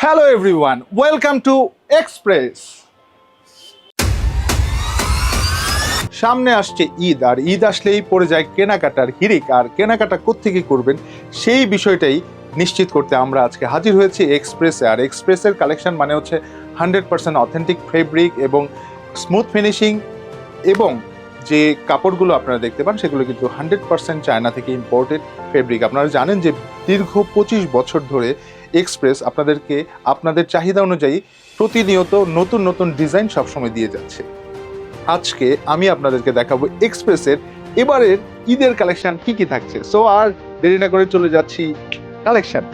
Hello everyone, welcome to express. সামনে আসছে ঈদ, আর ঈদ আসলেই পড়ে যায় কেনাকাটার হিড়িক। আর কেনাকাটা কোত্থেকে করবেন সেই বিষয়টাই নিশ্চিত করতে আমরা আজকে হাজির হয়েছি এক্সপ্রেসে। আর এক্সপ্রেসের কালেকশন মানে হচ্ছে 100% অথেন্টিক ফেব্রিক এবং স্মুথ ফিনিশিং, এবং যে কাপড়গুলো আপনারা দেখতে পান সেগুলো কিন্তু 100% চায়না থেকে ইম্পোর্টেড ফেব্রিক। আপনারা জানেন যে দীর্ঘ 25 বছর ধরে এক্সপ্রেস আপনাদেরকে আপনাদের চাহিদা অনুযায়ী প্রতিনিয়ত নতুন নতুন ডিজাইন সবসময় দিয়ে যাচ্ছে। আজকে আমি আপনাদেরকে দেখাবো এক্সপ্রেসের এবারের ঈদের কালেকশন কি কি থাকছে। সো আর দেরি না করে চলে যাচ্ছি কালেকশন।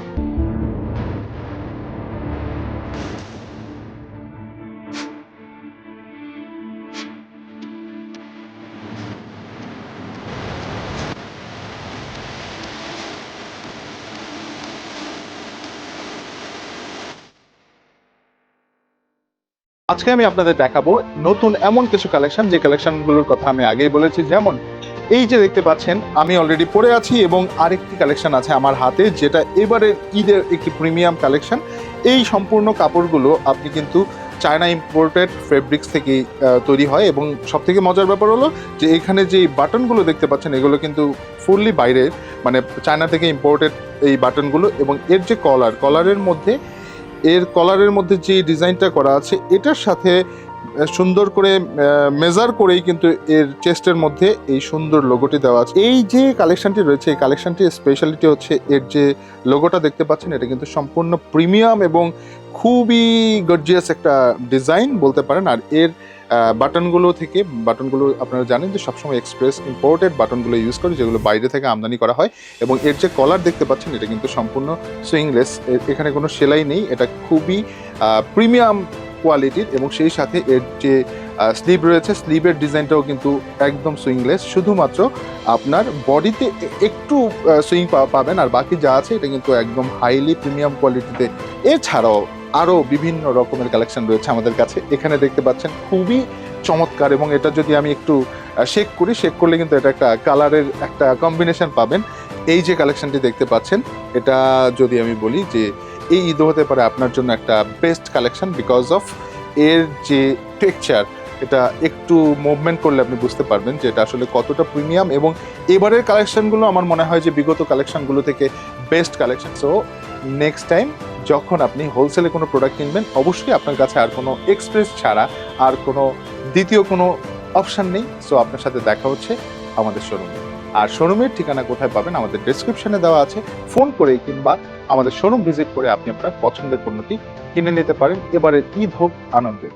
আজকে আমি আপনাদের দেখাবো নতুন এমন কিছু কালেকশন, যে কালেকশনগুলোর কথা আমি আগেই বলেছি। যেমন এই যে দেখতে পাচ্ছেন আমি অলরেডি পরে আছি, এবং আরেকটি কালেকশন আছে আমার হাতে, যেটা এবারের ঈদের একটি প্রিমিয়াম কালেকশন। এই সম্পূর্ণ কাপড়গুলো আপনি কিন্তু চায়না ইম্পোর্টেড ফেব্রিক্স থেকে তৈরি হয়, এবং সব থেকে মজার ব্যাপার হলো যে এখানে যে বাটনগুলো দেখতে পাচ্ছেন এগুলো কিন্তু ফুললি বাইরের, মানে চায়না থেকে ইম্পোর্টেড এই বাটনগুলো। এবং এর যে কলারের মধ্যে যে ডিজাইনটা করা আছে এটার সাথে সুন্দর করে মেজার করেই কিন্তু এর চেস্টের মধ্যে এই সুন্দর লোগোটি দেওয়া আছে। এই যে কালেকশনটি রয়েছে এই কালেকশনটির স্পেশালিটি হচ্ছে এর যে লোগোটা দেখতে পাচ্ছেন, এটা কিন্তু সম্পূর্ণ প্রিমিয়াম এবং খুবই গর্জিয়াস একটা ডিজাইন বলতে পারেন। আর এর বাটনগুলো আপনারা জানেন যে সবসময় এক্সপ্রেস ইম্পোর্টেড বাটনগুলো ইউজ করে, যেগুলো বাইরে থেকে আমদানি করা হয়। এবং এর যে কলার দেখতে পাচ্ছেন এটা কিন্তু সম্পূর্ণ সুইংলেস, এখানে কোনো সেলাই নেই। এটা খুবই প্রিমিয়াম কোয়ালিটির, এবং সেই সাথে এর যে স্লিভ রয়েছে স্লিভের ডিজাইনটাও কিন্তু একদম সুইংলেস। শুধুমাত্র আপনার বডিতে একটু সুইং পাবেন, আর বাকি যা আছে এটা কিন্তু একদম হাইলি প্রিমিয়াম কোয়ালিটিতে। এছাড়াও আরও বিভিন্ন রকমের কালেকশন রয়েছে আমাদের কাছে। এখানে দেখতে পাচ্ছেন খুবই চমৎকার, এবং এটা যদি আমি একটু শেক করলে কিন্তু এটা একটা কালারের একটা কম্বিনেশন পাবেন। এই যে কালেকশনটি দেখতে পাচ্ছেন এটা যদি আমি বলি যে এই ঈদ হতে পারে আপনার জন্য একটা বেস্ট কালেকশন, বিকজ অফ এর যে টেক্সচার, এটা একটু মুভমেন্ট করলে আপনি বুঝতে পারবেন যে এটা আসলে কতটা প্রিমিয়াম। এবং এবারের কালেকশনগুলো আমার মনে হয় যে বিগত কালেকশনগুলো থেকে best collection. So next time যখন আপনি হোলসেলে কোনো প্রোডাক্ট কিনবেন, অবশ্যই আপনার কাছে আর কোনো এক্সপ্রেস ছাড়া আর কোনো দ্বিতীয় কোনো অপশান নেই। সো আপনার সাথে দেখা হচ্ছে আমাদের শোরুমে। আর শোরুমের ঠিকানা কোথায় পাবেন আমাদের ডেসক্রিপশনে দেওয়া আছে। ফোন করে কিংবা আমাদের শোরুম ভিজিট করে আপনি আপনার পছন্দের পণ্যটি কিনে নিতে পারেন। এবারে ঈদ হোক আনন্দের।